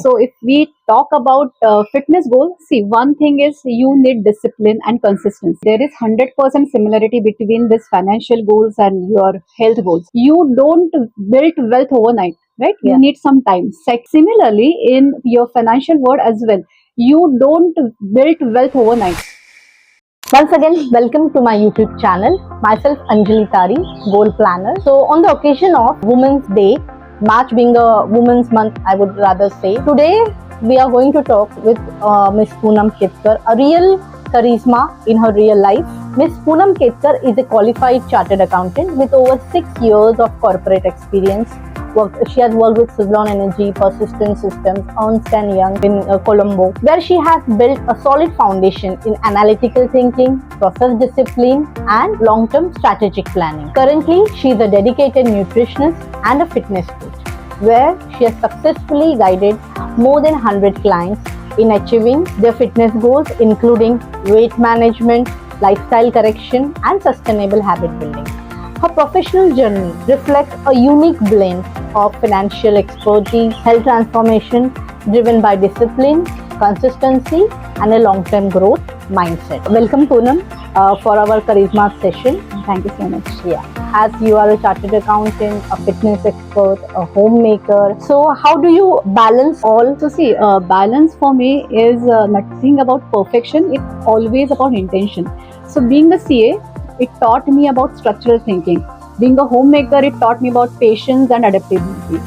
So if we talk about fitness goals, see, one thing is you need discipline and consistency. There is 100% similarity between this financial goals and your health goals. You don't build wealth overnight, right? You Yeah. need some time. Similarly, in your financial world as well, you don't build wealth overnight. Once again, welcome to my YouTube channel. Myself Anjali Tari, Goal Planner. So, on the occasion of Women's Day, March being a Women's Month, I would rather say, today we are going to talk with Miss Poonam Ketkar, a real charisma in her real life. Miss Poonam Ketkar is a qualified chartered accountant with over 6 years of corporate experience. She has worked with Suzlon Energy, Persistent Systems, Ernst & Young in Colombo, where she has built a solid foundation in analytical thinking, process discipline, and long-term strategic planning. Currently, she is a dedicated nutritionist and a fitness coach, where she has successfully guided more than 100 clients in achieving their fitness goals, including weight management, lifestyle correction, and sustainable habit building. Her professional journey reflects a unique blend of financial expertise, health transformation driven by discipline, consistency, and a long-term growth mindset. Welcome, Poonam, for our Charisma session. Thank you so much. Yeah, as you are a chartered accountant, a fitness expert, a homemaker, so how do you balance all? So see, balance for me is nothing about perfection. It's always about intention. So being a CA, it taught me about structural thinking. Being a homemaker, it taught me about patience and adaptability.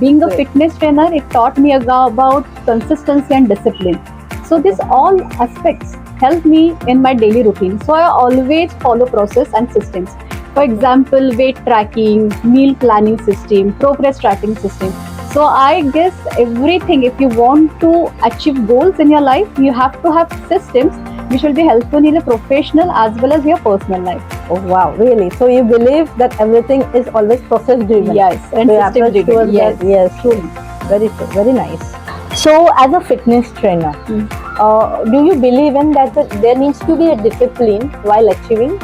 Being a Great. fitness trainer, it taught me about consistency and discipline. So these all aspects help me in my daily routine. So I always follow process and systems. For example, weight tracking, meal planning system, progress tracking system. So I guess everything, if you want to achieve goals in your life, you have to have systems which will be helpful in your professional as well as your personal life. Oh wow, really? So you believe that everything is always process driven? Yes, and So your system approach driven. towards Yes, that, yes, truly. very true, very nice. So, as a fitness trainer, do you believe in that there needs to be a discipline while achieving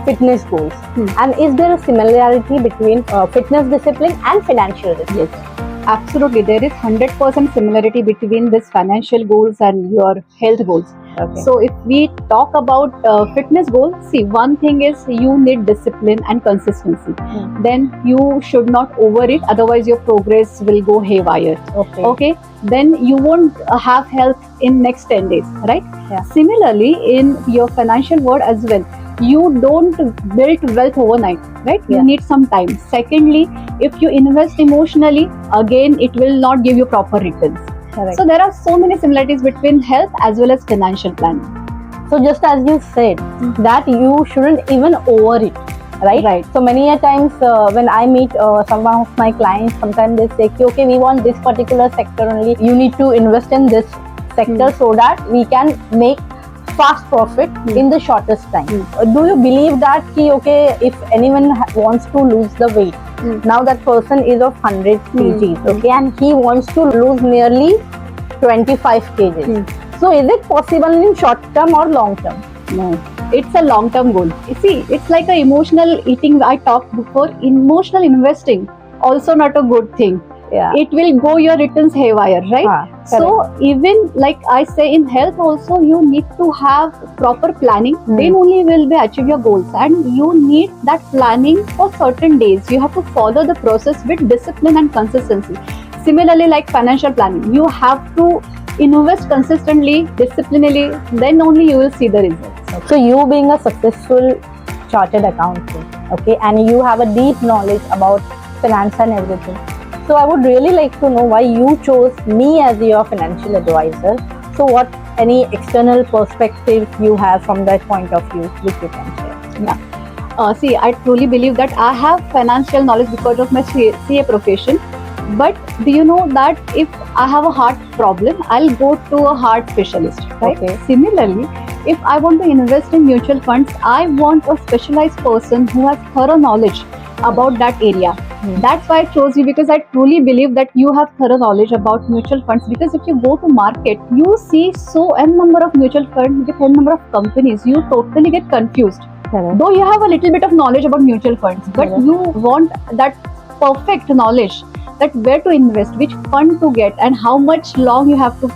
fitness goals? And is there a similarity between fitness discipline and financial discipline? Yes, absolutely. There is 100% similarity between this financial goals and your health goals. Okay. So if we talk about fitness goals, see, one thing is you need discipline and consistency. Then you should not over it, otherwise your progress will go haywire. Okay. Then you won't have health in next 10 days, right? Yeah. Similarly, in your financial world as well, you don't build wealth overnight, right? Yeah. You need some time. Secondly, if you invest emotionally, again, it will not give you proper returns. Correct. So there are so many similarities between health as well as financial planning. So just as you said, that you shouldn't even over it, right? Right. So many a times when I meet some of my clients, sometimes they say, okay, we want this particular sector only. You need to invest in this sector so that we can make fast profit in the shortest time. Do you believe that okay, if anyone wants to lose the weight, now that person is of 100 kgs, okay, and he wants to lose nearly 25 kgs. So is it possible in short term or long term? No, it's a long-term goal. You see, it's like a emotional eating. I talked before. Emotional investing also not a good thing. Yeah. It will go your returns haywire, right? So even like I say in health also, you need to have proper planning. Then only will be achieve your goals, and you need that planning for certain days. You have to follow the process with discipline and consistency. Similarly, like financial planning, you have to invest consistently, disciplinarily. Then only you will see the results. So you being a successful chartered accountant, okay, and you have a deep knowledge about finance and everything. So I would really like to know why you chose me as your financial advisor. So what any external perspective you have from that point of view, which you can share? Yeah. See, I truly believe that I have financial knowledge because of my CA profession. But do you know that if I have a heart problem, I'll go to a heart specialist, right? Okay. Similarly, if I want to invest in mutual funds, I want a specialized person who has thorough knowledge about that area. That's why I chose you, because I truly believe that you have thorough knowledge about mutual funds. Because if you go to market, you see so n number of mutual funds with n number of companies, you totally get confused. Correct. Though you have a little bit of knowledge about mutual funds, but you want that perfect knowledge that where to invest, which fund to get, and how much long you have to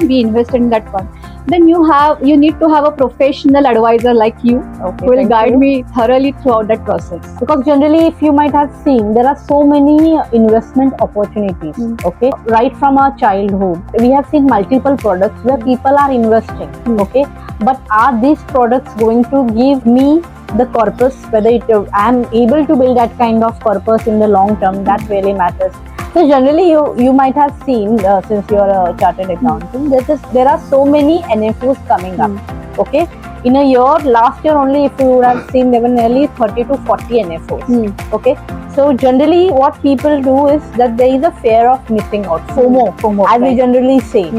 be invested in that fund, then you need to have a professional advisor like you Okay, who will thank guide you. me thoroughly throughout that process. Because generally, if you might have seen, there are so many investment opportunities. Okay, right from our childhood, we have seen multiple products where people are investing. Okay, but are these products going to give me the corpus, whether I am able to build that kind of corpus in the long term? That really matters. So generally, you might have seen, since you are a chartered accountant, there are so many NFOs coming up. Okay, in a year, last year only, if you would have seen, there were nearly 30 to 40 NFOs. Okay, so generally, what people do is that there is a fear of missing out, FOMO, as we generally say,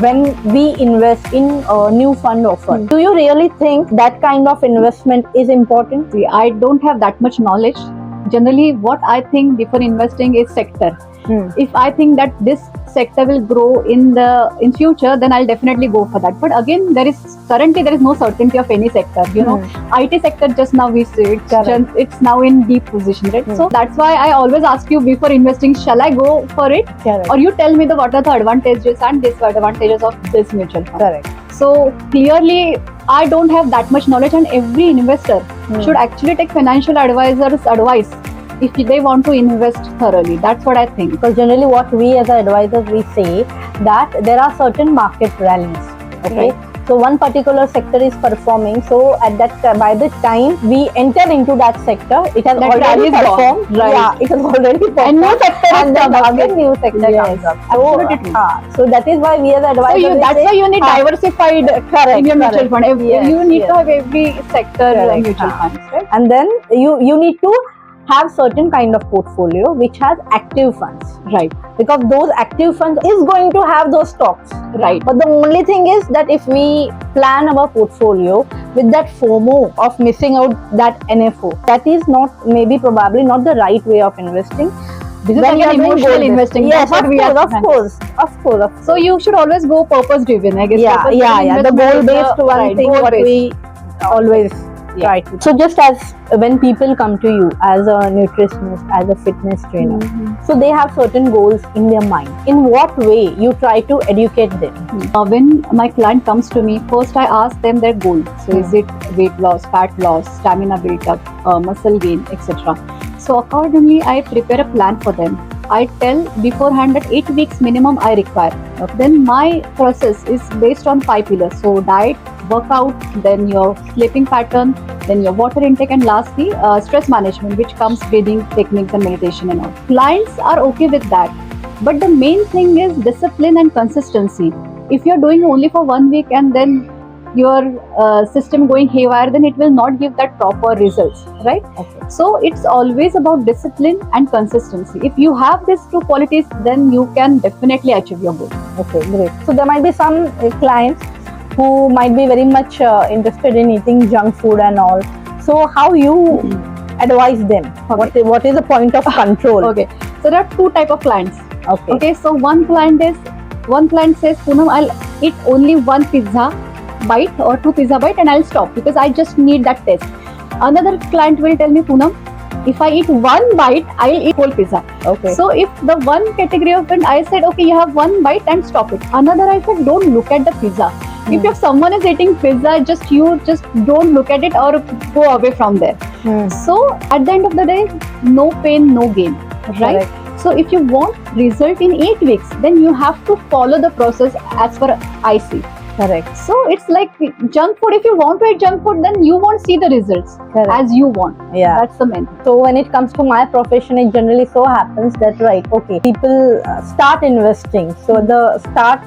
when we invest in a new fund offer. Do you really think that kind of investment is important? See, I don't have that much knowledge. Generally, what I think before investing is sector. If I think that this sector will grow in future, then I'll definitely go for that. But again, currently there is no certainty of any sector. IT sector, just now we see it's now in deep position, right? So that's why I always ask you before investing, shall I go for it? Correct. Or you tell me what are the advantages and disadvantages of this mutual fund. Correct. So clearly, I don't have that much knowledge, and every investor should actually take financial advisor's advice if they want to invest thoroughly. That's what I think. Because generally what we as advisors, we say that there are certain market rallies. Okay. Right. So one particular sector is performing. So at by the time we enter into that sector, it has That rally already is gone. performed. Right. Yeah, it has already performed. And new sector is and then come up. again new sector Yes, comes up. absolutely true. So that is why we as advisors, So that's why you need diversified correct, in your mutual correct. fund. Yes, You need yes. to have every sector Correct. mutual funds, right? and then you need to have certain kind of portfolio which has active funds. Right. Because those active funds is going to have those stocks. Right. But the only thing is that if we plan our portfolio with that FOMO of missing out that NFO, that is probably not the right way of investing. This is When again you are doing emotional gold investing. Yes, That's what we are of course. So you should always go purpose driven, I guess. Yeah. Purpose-driven The investment is goal-based one right, thing what goal-based. we always try to. So just as when people come to you as a nutritionist, as a fitness trainer, so they have certain goals in their mind. In what way you try to educate them? When my client comes to me, first I ask them their goal. So is it weight loss, fat loss, stamina build up, muscle gain, etc. So accordingly, I prepare a plan for them. I tell beforehand that 8 weeks minimum I require. Then my process is based on 5 pillars. So diet, workout, then your sleeping pattern, then your water intake, and lastly stress management, which comes breathing techniques and meditation and all. Clients are okay with that, but the main thing is discipline and consistency. If you're doing only for 1 week and then your system going haywire, then it will not give that proper results, right? Okay. So it's always about discipline and consistency. If you have these two qualities, then you can definitely achieve your goal. Okay, great. So there might be some clients who might be very much interested in eating junk food and all. So how you advise them? Okay. What is the point of control? Okay, so there are two type of clients. Okay. So one client says, Poonam, I'll eat only one pizza bite or 2 pizza bite and I'll stop because I just need that taste. Another client will tell me, Poonam, if I eat one bite, I'll eat whole pizza. Okay. So if the one category of friend, I said, okay, you have one bite and stop it. Another, I said, don't look at the pizza. If someone is eating pizza, just don't look at it or go away from there. So at the end of the day, no pain, no gain, right? Correct. So if you want result in 8 weeks, then you have to follow the process as per I see. Correct. So it's like junk food. If you want to eat junk food, then you won't see the results as you want. Yeah. That's the main. So when it comes to my profession, it generally so happens that people start investing. So the start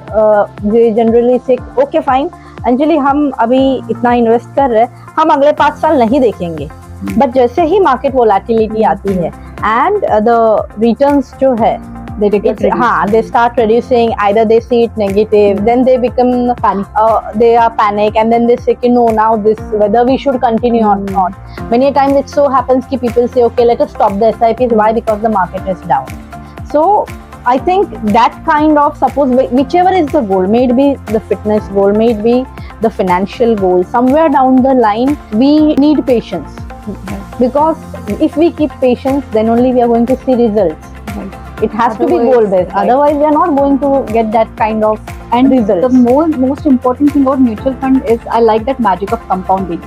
they generally say, okay fine, Anjali हम अभी इतना invest कर रहे हैं, हम अगले 5 साल नहीं देखेंगे. बट जैसे ही मार्केट वोलेटिलिटी आती है एंड द रिटर्न्स जो है they start reducing, either they see it negative, then they become they are panic, and then they say no, now this whether we should continue or not. Many times it so happens ki people say, okay, let us stop the SIPs. Why? Because the market is down. So I think that kind of, suppose whichever is the goal, may it be the fitness goal, may it be the financial goal, somewhere down the line we need patience, because if we keep patience, then only we are going to see results. It has to be Otherwise, goal based. right. Otherwise, we are not going to get that kind of And results. the most important thing about mutual fund is I like that magic of compounding.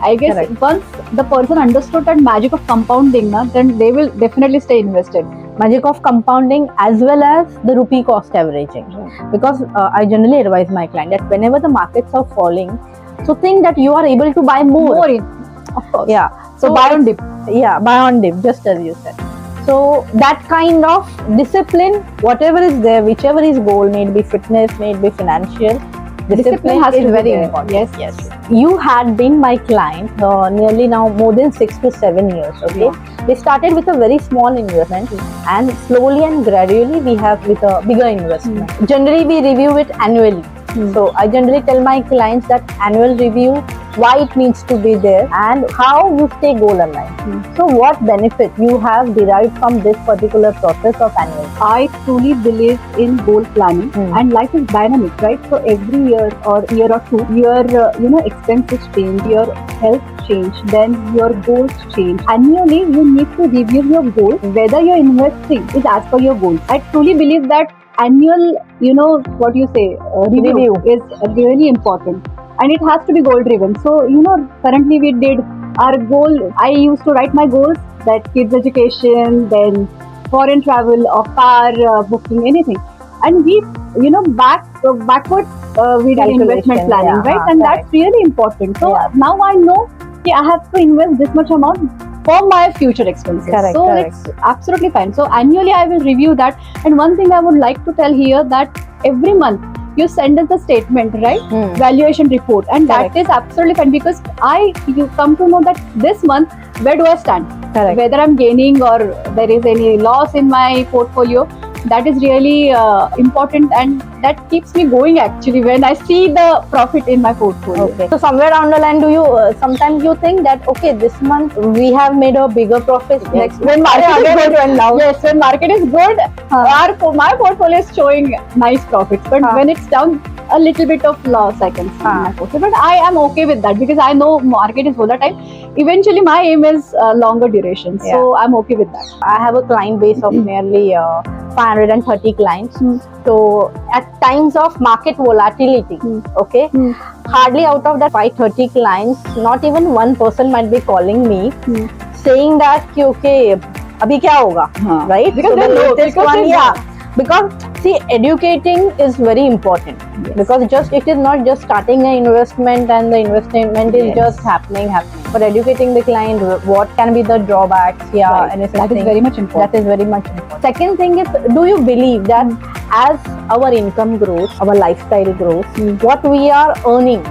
I guess Correct. once the person understood that magic of compounding, then they will definitely stay invested. Magic of compounding as well as the rupee cost averaging. Because I generally advise my client that whenever the markets are falling, so think that you are able to buy more. Of course. Yeah. So buy on dip. Yeah, buy on dip, just as you said. So that kind of discipline, whatever is there, whichever is goal, may it be fitness, may it be financial, discipline has is to be very there. important. Yes. You had been my client nearly now more than 6 to 7 years. Okay, we started with a very small investment, and slowly and gradually we have with a bigger investment. Generally, we review it annually. So I generally tell my clients that annual review, why it needs to be there, and how you stay goal aligned. So what benefit you have derived from this particular process of annual? I truly believe in goal planning, and life is dynamic, right? So every year or year or two, your expenses change, your health change, then your goals change. Annually, you need to review your goals, whether you're investing is as per your goals. I truly believe that annual, review is really important, and it has to be goal driven. So currently we did our goal. I used to write my goals, that kids education, then foreign travel or car booking, anything, and we backward we did investment planning, right? And correct. that's really important. So now I know I have to invest this much amount for my future expenses. Correct, so correct. it's absolutely fine. So annually I will review that. And one thing I would like to tell here, that every month you send us the statement, right? Valuation report, and Correct. that is absolutely fine, because you come to know that this month where do I stand, Correct. whether I'm gaining or there is any loss in my portfolio. That is really important, and that keeps me going actually when I see the profit in my portfolio. Okay. So somewhere down the line, do you sometimes you think that okay, this month we have made a bigger profit. Next When market is good, yes, when market is good, my portfolio is showing nice profits. But when it's down, a little bit of loss I can see in my portfolio. But I am okay with that, because I know market is volatile. Eventually, my aim is longer duration, so I'm okay with that. I have a client base of nearly 530 clients. So at times of market volatility, okay, hardly out of that 530 clients, not even one person might be calling me saying that कि okay, अभी क्या होगा, right? Because so they the know, latest because one, they yeah. know. Because see, educating is very important. Because it is not just starting an investment and the investment is just happening. But educating the client, what can be the drawbacks, and That is very much important. That is very much important. Second thing is, do you believe that as our income grows, our lifestyle grows, what we are earning,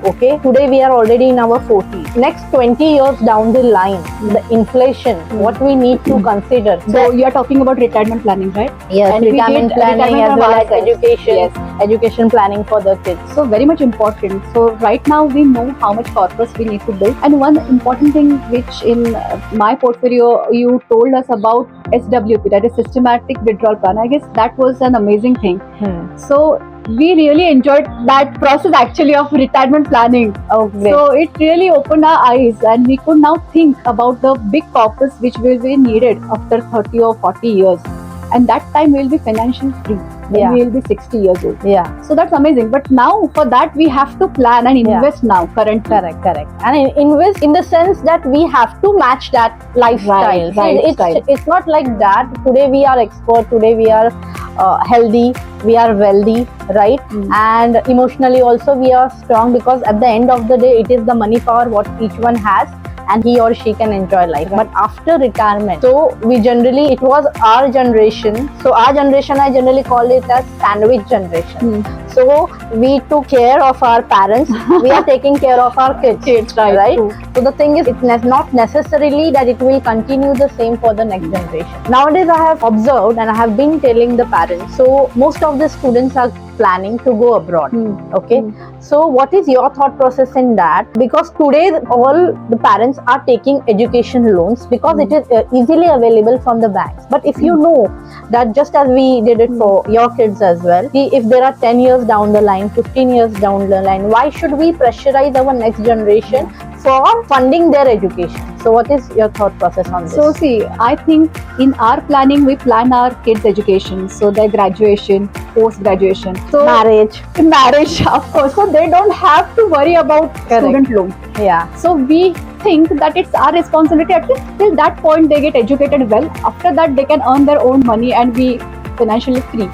okay, today we are already in our 40s. Next 20 years down the line, the inflation, what we need to consider. So you are talking about retirement planning, right? Yes, And we retirement did planning retirement as well as ourselves. education, education planning for the kids. So very much important. So right now we know how much corpus we need to build. And one important thing which in my portfolio you told us about SWP, that is systematic withdrawal plan. I guess that was an amazing thing. So we really enjoyed that process actually of retirement planning. Okay. So it really opened our eyes, and we could now think about the big corpus which will be needed after 30 or 40 years. And that time we'll be financially free. When we will be 60 years old. So that's amazing. But now for that we have to plan and invest now, currently. Correct. And invest in the sense that we have to match that lifestyle. It's not like that. Today we are expert. Today we are healthy. We are wealthy, right? And emotionally also we are strong, because at the end of the day it is the money power what each one has, and he or she can enjoy life. But after retirement, so we generally, it was our generation. So our generation, I generally call it as sandwich generation. So we took care of our parents. We are taking care of our kids, right? So the thing is, it's not necessarily that it will continue the same for the next generation. Nowadays, I have observed and I have been telling the parents. So most of the students are planning to go abroad. Okay. So what is your thought process in that? Because today all the parents are taking education loans because it is easily available from the banks. But if you know that, just as we did it for your kids as well, if there are 10 years down the line, 15 years down the line, why should we pressurize our next generation for funding their education? So what is your thought process on this? So see, I think in our planning, we plan our kids' education, so their graduation, post-graduation, so marriage, of course. So they don't have to worry about student loan. Yeah. So we think that it's our responsibility, at least till that point they get educated well. After that, they can earn their own money and be financially free.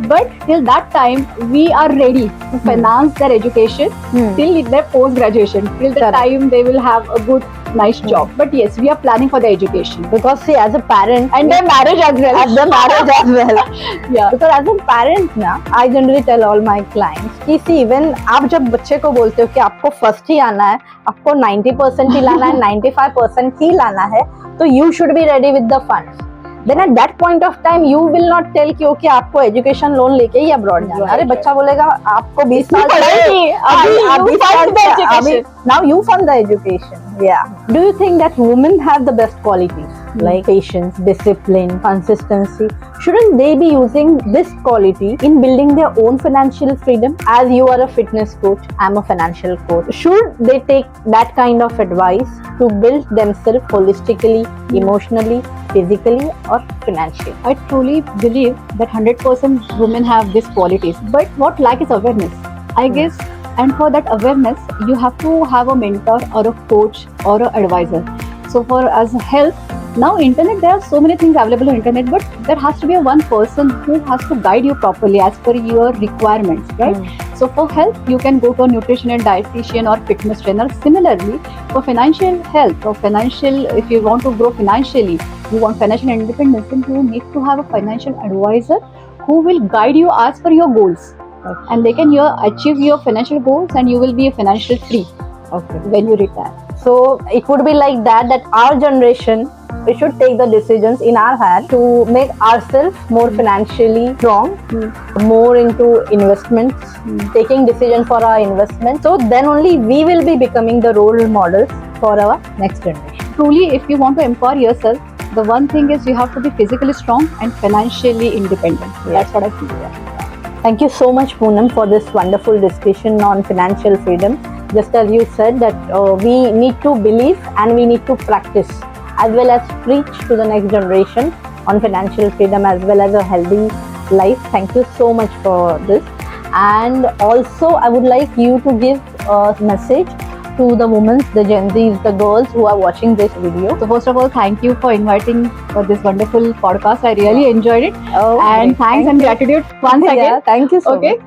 But till that time, we are ready to finance their education till their post-graduation, till the time they will have a good, nice job. But yes, we are planning for their education. Because see, as a parent, And their marriage as well. as the marriage as well. Yeah. Because as a parent ना, I generally tell all my clients कि see, when आप जब बच्चे को बोलते हो कि आपको फर्स्ट ही आना है, आपको 90% ही लाना है, 95% ही लाना है, तो you should be ready with the funds. Then at that point of time you will not tell कि ओके आपको एजुकेशन लोन लेके ही अब्रॉड जाना है. अरे बच्चा बोलेगा आपको 20 साल अभी now you fund the education. Yeah. Do you think that women have the best qualities like patience, discipline, consistency? Shouldn't they be using this quality in building their own financial freedom? As you are a fitness coach, I'm a financial coach. Should they take that kind of advice to build themselves holistically, emotionally, physically or financially? I truly believe that 100% women have these qualities. But what lack is awareness, I guess. And for that awareness, you have to have a mentor or a coach or an advisor. So for as health, now internet, there are so many things available on internet, but there has to be a one person who has to guide you properly as per your requirements, right? So for health, you can go to a nutritional dietitian or fitness trainer. Similarly, for financial health or financial, if you want to grow financially, you want financial independence, then you need to have a financial advisor who will guide you as per your goals. And they can achieve your financial goals, and you will be financially free when you retire. So it would be like that our generation, we should take the decisions in our hand to make ourselves more financially strong, more into investments, taking decisions for our investments. So then only we will be becoming the role models for our next generation. Truly, if you want to empower yourself, the one thing is you have to be physically strong and financially independent. That's what I feel. Thank you so much, Poonam, for this wonderful discussion on financial freedom. Just as you said that we need to believe and we need to practice as well as preach to the next generation on financial freedom as well as a healthy life. Thank you so much for this. And also, I would like you to give a message to the women, the Gen Zs, the girls who are watching this video. So first of all, thank you for inviting for this wonderful podcast. I really enjoyed it. And thanks and gratitude once again. Yeah, thank you so much.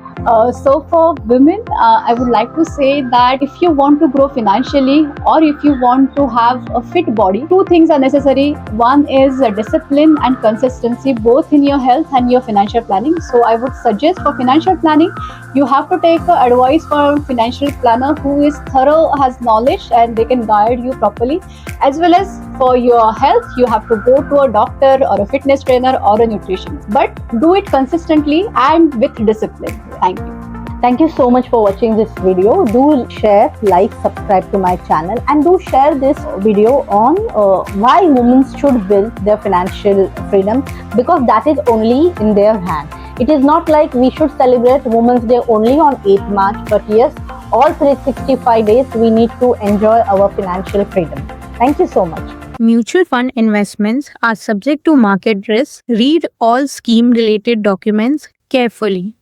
So for women, I would like to say that if you want to grow financially or if you want to have a fit body, two things are necessary. One is discipline and consistency, both in your health and your financial planning. So I would suggest for financial planning, you have to take advice from a financial planner who is thorough, has knowledge, and they can guide you properly. As well as for your health, you have to go to a doctor or a fitness trainer or a nutritionist. But do it consistently and with discipline. Thank you. Thank you so much for watching this video. Do share, like, subscribe to my channel, and do share this video on why women should build their financial freedom, because that is only in their hand. It is not like we should celebrate Women's Day only on 8th March, but yes, all 365 days we need to enjoy our financial freedom. Thank you so much. Mutual fund investments are subject to market risk. Read all scheme related documents carefully.